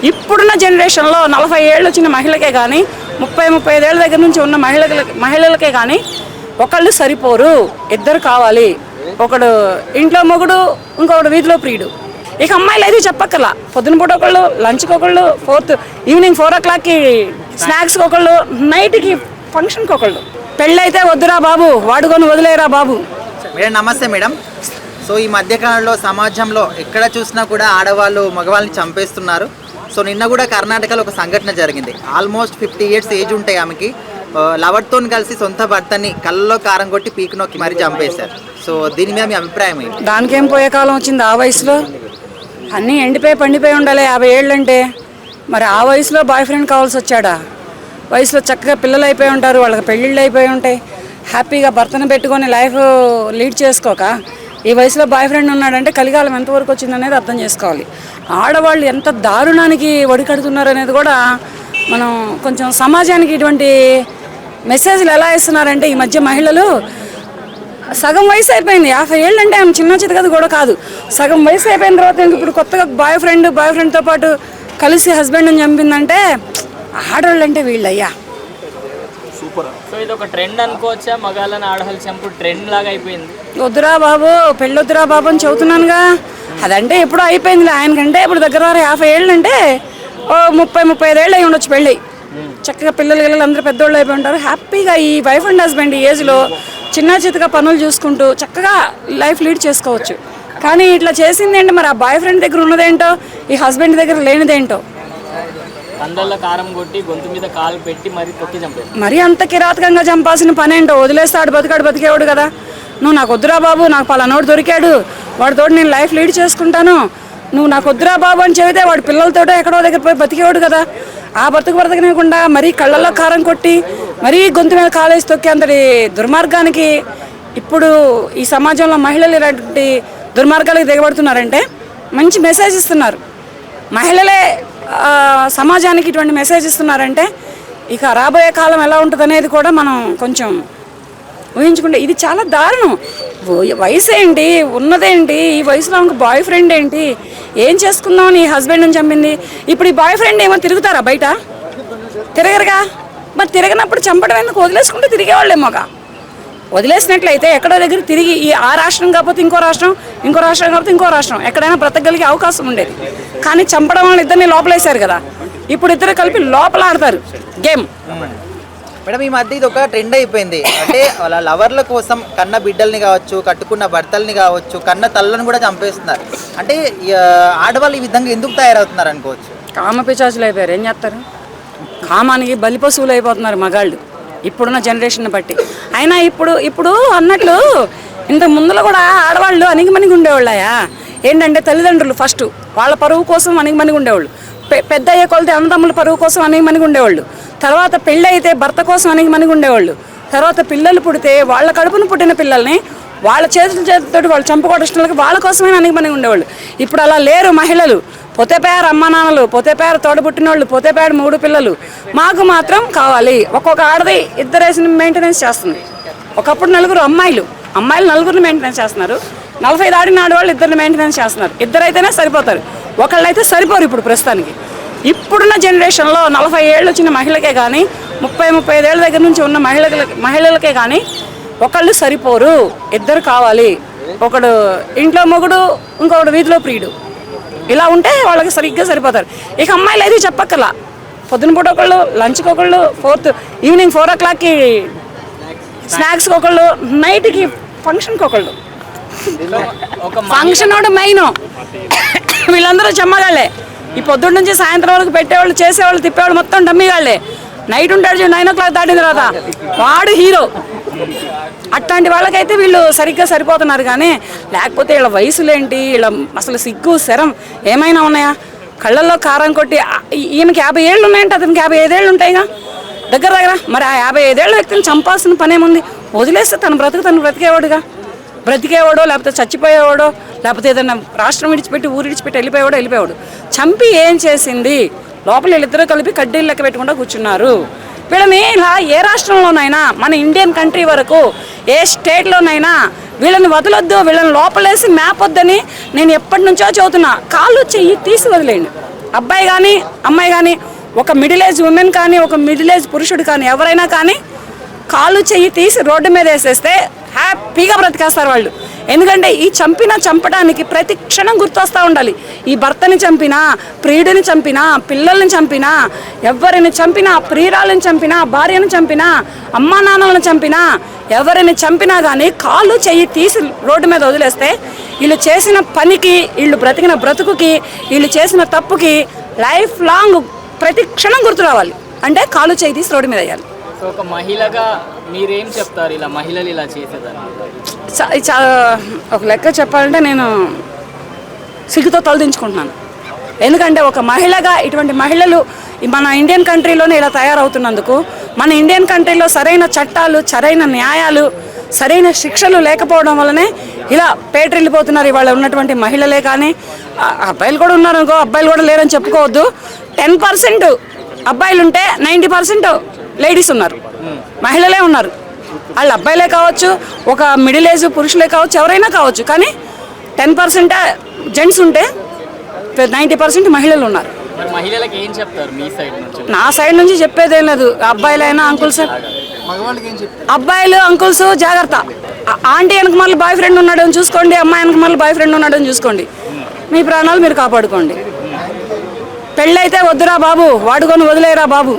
ఇప్పుడున్న జనరేషన్లో 40 ఏళ్ళు వచ్చిన మహిళకే కానీ 35 ఏళ్ళ దగ్గర నుంచి ఉన్న మహిళలకే కానీ ఒకళ్ళు సరిపోరు, ఇద్దరు కావాలి. ఒకడు ఇంట్లో మొగుడు, ఇంకొకడు వీధిలో ప్రియుడు. ఇక అమ్మాయిలు అయితే చెప్పక్కర్లా, పొద్దున పూట ఒకళ్ళు, లంచ్కి ఒకళ్ళు, ఈవినింగ్ 4 o'clockకి స్నాక్స్కి ఒకళ్ళు, నైట్కి ఫంక్షన్కి ఒకళ్ళు. పెళ్ళైతే వద్దురా బాబు, వాడుకొని వదిలేరా బాబు. మేడం నమస్తే మేడం. సో ఈ మధ్యకాలంలో సమాజంలో ఎక్కడ చూసినా కూడా ఆడవాళ్ళు మగవాళ్ళని చంపేస్తున్నారు. సో నిన్న కూడా కర్ణాటకలో ఒక సంఘటన జరిగింది. ఆల్మోస్ట్ 50 years ఏజ్ ఉంటాయి ఆమెకి. లవర్తో కలిసి సొంత భర్తని కళ్ళలో కారం కొట్టి పీకు నొక్కి మరీ చంపేశారు. సో దీని మీద మీ అభిప్రాయం ఏంటి? దానికేం పోయే కాలం వచ్చింది? ఆ వయసులో అన్నీ ఎండిపోయి పండిపోయి ఉండాలి. 50 ఏళ్ళు అంటే మరి ఆ వయసులో బాయ్ ఫ్రెండ్ కావాల్సి వచ్చాడా? వయసులో చక్కగా పిల్లలు అయిపోయి ఉంటారు, వాళ్ళకి పెళ్ళిళ్ళు అయిపోయి ఉంటాయి, హ్యాపీగా భర్తను పెట్టుకొని లైఫ్ లీడ్ చేసుకోక ఈ వయసులో బాయ్ ఫ్రెండ్ ఉన్నాడంటే కలికాలం ఎంతవరకు వచ్చిందనేది అర్థం చేసుకోవాలి. ఆడవాళ్ళు ఎంత దారుణానికి ఒడికడుతున్నారు అనేది కూడా మనం కొంచెం సమాజానికి ఇటువంటి మెసేజ్లు ఎలా ఇస్తున్నారంటే, ఈ మధ్య మహిళలు సగం వయసు అయిపోయింది, 50 ఏళ్ళు అంటే ఆమె చిన్న చితకది కూడా కాదు, సగం వయసు అయిపోయిన తర్వాత ఇప్పుడు కొత్తగా బాయ్ ఫ్రెండ్తో పాటు కలిసి హస్బెండ్ని చంపిందంటే ఆడవాళ్ళు అంటే వీళ్ళయ్యా. సో ఇది ఒక ట్రెండ్ అనుకోవచ్చా? మగాళ్ళని ఆడవాళ్ళు చంపు ట్రెండ్ లాగా అయిపోయింది. వద్దురా బాబు, పెళ్ళొద్దురా బాబు అని చెబుతున్నానుగా. అదంటే ఎప్పుడో అయిపోయింది. ఆయనకంటే ఇప్పుడు దగ్గర 50 ఏళ్ళు అంటే 30-35 ఏళ్ళు అయి ఉండొచ్చు పెళ్ళి. చక్కగా పిల్లలు అందరూ పెద్దోళ్ళు అయిపోయి ఉంటారు. హ్యాపీగా ఈ వైఫ్ అండ్ హస్బెండ్ ఈ ఏజ్లో చిన్న చితగా పనులు చూసుకుంటూ చక్కగా లైఫ్ లీడ్ చేసుకోవచ్చు. కానీ ఇట్లా చేసింది ఏంటి మరి? ఆ బాయ్ ఫ్రెండ్ దగ్గర ఉన్నదేంటో, ఈ హస్బెండ్ దగ్గర లేనిదేంటో. కందల్లో కారం కొట్టి గొంతు మీద కాలు పెట్టి మరి తొక్కి చంపారు. మరి అంత కిరాతకంగా చంపాల్సిన పని ఏంటో? వదిలేస్తాడు, బతికేవాడు కదా. నువ్వు నాకు వద్దురా బాబు, నాకు పలానోడు దొరికాడు, వాడితోటి నేను లైఫ్ లీడ్ చేసుకుంటాను, నువ్వు నాకు వద్దురా బాబు అని చెబితే వాడు పిల్లలతోటో ఎక్కడో దగ్గర పోయి బతికేవాడు కదా. ఆ బ్రతకనివ్వకుండా మరీ కళ్ళల్లో కారం కొట్టి మరీ గొంతు మీద కాలేసి తొక్కి అంతటి దుర్మార్గానికి ఇప్పుడు ఈ సమాజంలో మహిళలు ఇలాంటి దుర్మార్గాలకు దిగబడుతున్నారంటే మంచి మెసేజ్ ఇస్తున్నారు. మహిళలే సమాజానికి ఇటువంటి మెసేజ్ ఇస్తున్నారంటే ఇక రాబోయే కాలం ఎలా ఉంటుంది అనేది కూడా మనం కొంచెం ఊహించుకుంటే ఇది చాలా దారుణం. వయసు ఏంటి, ఉన్నదేంటి, ఈ వయసులో ఆమెకు బాయ్ ఫ్రెండ్ ఏంటి, ఏం చేసుకుందామని ఈ హస్బెండ్ని చంపింది. ఇప్పుడు ఈ బాయ్ ఫ్రెండ్ ఏమో తిరుగుతారా బయట? తిరగరుగా. మరి తిరగనప్పుడు చంపడం ఎందుకు? వదిలేసుకుంటే తిరిగేవాళ్ళేమోగా. వదిలేసినట్లయితే ఎక్కడో దగ్గర తిరిగి ఆ రాష్ట్రం కాకపోతే ఇంకో రాష్ట్రం, ఇంకో రాష్ట్రం కాకపోతే ఇంకో రాష్ట్రం, ఎక్కడైనా బ్రతకగలిగే అవకాశం ఉండేది. కానీ చంపడం వాళ్ళు ఇద్దరిని లోపలేశారు కదా. ఇప్పుడు ఇద్దరు కలిపి లోపల ఆడతారు గేమ్. మేడం ఈ మధ్య ఇది ఒక ట్రెండ్ అయిపోయింది. అంటే వాళ్ళ లవర్ల కోసం కన్న బిడ్డల్ని కావచ్చు, కట్టుకున్న భర్తల్ని కావచ్చు, కన్న తల్లను కూడా చంపేస్తున్నారు. అంటే ఆడవాళ్ళు ఈ విధంగా ఎందుకు తయారవుతున్నారు అనుకోవచ్చు? కామపిశాచులు అయిపోయారు. ఏం చేస్తారు? కామానికి బలిపశువులు అయిపోతున్నారు మగాళ్ళు ఇప్పుడున్న జనరేషన్ బట్టి. అయినా ఇప్పుడు అన్నట్లు ఇంత ముందులో కూడా ఆడవాళ్ళు అణిగిమణిగి ఉండేవాళ్ళయా? ఏంటంటే తల్లిదండ్రులు ఫస్ట్ వాళ్ళ పరువు కోసం అణిగిమణిగి ఉండేవాళ్ళు, పెద్ద అయ్యే కొలితే అన్నదమ్ముల పరువు కోసం అణిగిమణిగి ఉండేవాళ్ళు, తర్వాత పెళ్ళి అయితే భర్త కోసం అణిగిమణిగి ఉండేవాళ్ళు, తర్వాత పిల్లలు పుడితే వాళ్ళ కడుపును పుట్టిన పిల్లల్ని వాళ్ళ చేతులతో వాళ్ళు చంపుకోవడానికి వాళ్ళ కోసమే అణిగిమణిగి ఉండేవాళ్ళు. ఇప్పుడు అలా లేరు మహిళలు. పొతేపేరు అమ్మ నాన్నలు, పొతేపేరు తోడబుట్టినోళ్ళు, పొతేపేరు 3 పిల్లలు, మాకు మాత్రం కావాలి. ఒక్కొక్క ఆడది ఇద్దరేసి మెయింటెనెన్స్ చేస్తుంది. ఒకప్పుడు అమ్మాయిలు 4 మెయింటెనెన్స్ చేస్తున్నారు. 40 దాటిన ఆడవాళ్ళు 2 మెయింటెనెన్స్ చేస్తున్నారు. ఇద్దరైతేనే సరిపోతారు, ఒకళ్ళైతే సరిపోరు. ఇప్పుడు ప్రస్తుతానికి ఇప్పుడున్న జనరేషన్లో 40 ఏళ్ళు వచ్చిన మహిళకే కానీ 35 ఏళ్ళ దగ్గర నుంచి ఉన్న మహిళలకే కానీ ఒకళ్ళు సరిపోరు, ఇద్దరు కావాలి. ఒకడు ఇంట్లో మొగుడు, ఇంకొకడు వీధిలో ప్రియుడు. ఇలా ఉంటే వాళ్ళకి సరిగ్గా సరిపోతారు. ఇక అమ్మాయిలు అయితే చెప్పక్కర్లా, పొద్దున పూట ఒకళ్ళు, లంచ్కి ఒకళ్ళు, ఈవినింగ్ 4 o'clockకి స్నాక్స్కి ఒకళ్ళు, నైట్కి ఫంక్షన్కి ఒకళ్ళు. ఫంక్షన్ ఒకటి మెయిన్. వీళ్ళందరూ చెమ్మగాళ్ళే. ఈ పొద్దున్న నుంచి సాయంత్రం వరకు పెట్టేవాళ్ళు, చేసేవాళ్ళు, తిప్పేవాళ్ళు మొత్తం డమ్మీగాళ్ళే. నైట్ ఉంటాడు 9 o'clock దాటిన తర్వాత వాడు హీరో. అట్లాంటి వాళ్ళకైతే వీళ్ళు సరిగ్గా సరిపోతున్నారు. కానీ లేకపోతే వీళ్ళ వయసులేంటి, వీళ్ళ అసలు సిగ్గు శరం ఏమైనా ఉన్నాయా? కళ్ళల్లో కారం కొట్టి ఈయనకి 50 ఏళ్ళు ఉన్నాయంటే అతనికి 55 ఏళ్ళు ఉంటాయిగా దగ్గర. మరి ఆ 55 ఏళ్ళ వ్యక్తిని చంపాల్సిన పనేముంది? వదిలేస్తే తను బ్రతికేవాడో లేకపోతే చచ్చిపోయేవాడో లేకపోతే ఏదైనా రాష్ట్రం విడిచిపెట్టి ఊరు విడిచిపెట్టి వెళ్ళిపోయాడు. చంపి ఏం చేసింది? లోపల వీళ్ళిద్దరూ కలిపి కడ్డీలు లెక్క పెట్టకుండా కూర్చున్నారు. వీళ్ళని ఇలా ఏ రాష్ట్రంలోనైనా, మన ఇండియన్ కంట్రీ వరకు ఏ స్టేట్లోనైనా వీళ్ళని వదలొద్దు, వీళ్ళని లోపలేసి మ్యాప్ వద్దని నేను ఎప్పటి నుంచో చదువుతున్నా. కాళ్ళు చెయ్యి తీసి వదిలేయండి. అబ్బాయి కానీ అమ్మాయి కానీ, ఒక మిడిల్ ఏజ్ ఉమెన్ కానీ, ఒక మిడిల్ ఏజ్ పురుషుడు కానీ, ఎవరైనా కానీ కాలు చెయ్యి తీసి రోడ్డు మీద వేసేస్తే హ్యాపీగా బ్రతికేస్తారు వాళ్ళు. ఎందుకంటే ఈ చంపడానికి ప్రతి క్షణం గుర్తొస్తూ ఉండాలి. ఈ భర్తని చంపినా, ప్రియుడిని చంపినా, పిల్లల్ని చంపినా, ఎవరిని చంపినా, ప్రియురాలను చంపినా, భార్యను చంపినా, అమ్మా నాన్నలను చంపినా, ఎవరిని చంపినా కానీ కాలు చెయ్యి తీసి రోడ్డు మీద వదిలేస్తే వీళ్ళు చేసిన పనికి, వీళ్ళు బ్రతికిన బ్రతుకుకి, వీళ్ళు చేసిన తప్పుకి లైఫ్ లాంగ్ ప్రతి క్షణం గుర్తు రావాలి. అంటే కాలు చెయ్యి తీసి రోడ్డు మీద వేయాలి. సో ఒక మహిళగా మీరేం చెప్తారు ఇలా మహిళలు ఇలా చేసేదాన్ని? ఒక లెక్క చెప్పాలంటే నేను సిగ్గుతో తలదించుకుంటున్నాను. ఎందుకంటే ఒక మహిళగా ఇటువంటి మహిళలు మన ఇండియన్ కంట్రీలోనే ఇలా తయారవుతున్నందుకు, మన ఇండియన్ కంట్రీలో సరైన చట్టాలు, సరైన న్యాయాలు, సరైన శిక్షలు లేకపోవడం వల్లనే ఇలా పేటరెళ్ళిపోతున్నారు ఇవాళ ఉన్నటువంటి మహిళలే. కానీ అబ్బాయిలు కూడా ఉన్నారు అనుకో, అబ్బాయిలు కూడా లేరని చెప్పుకోవద్దు. 10% అబ్బాయిలు ఉంటే 90% లేడీస్ ఉన్నారు, మహిళలే ఉన్నారు. వాళ్ళు అబ్బాయిలే కావచ్చు, ఒక మిడిల్ ఏజ్ పురుషులే కావచ్చు, ఎవరైనా కావచ్చు. కానీ 10% జెంట్స్ ఉంటే 90% మహిళలు ఉన్నారు. మరి మహిళలకు ఏం చెప్తారు మీ సైడ్ నుంచి? నా సైడ్ నుంచి చెప్పేదేం లేదు. అబ్బాయిలైనా అంకుల్స్, అబ్బాయిలు అంకుల్స్ జాగ్రత్త. ఆంటీ వెనక మళ్ళీ బాయ్ ఫ్రెండ్ ఉన్నాడని చూసుకోండి, అమ్మాయి వెనక మళ్ళీ బాయ్ ఫ్రెండ్ ఉన్నాడని చూసుకోండి. మీ ప్రాణాలు మీరు కాపాడుకోండి. పెళ్ళైతే వద్దురా బాబు, వాడుకొని వదిలేరా బాబు.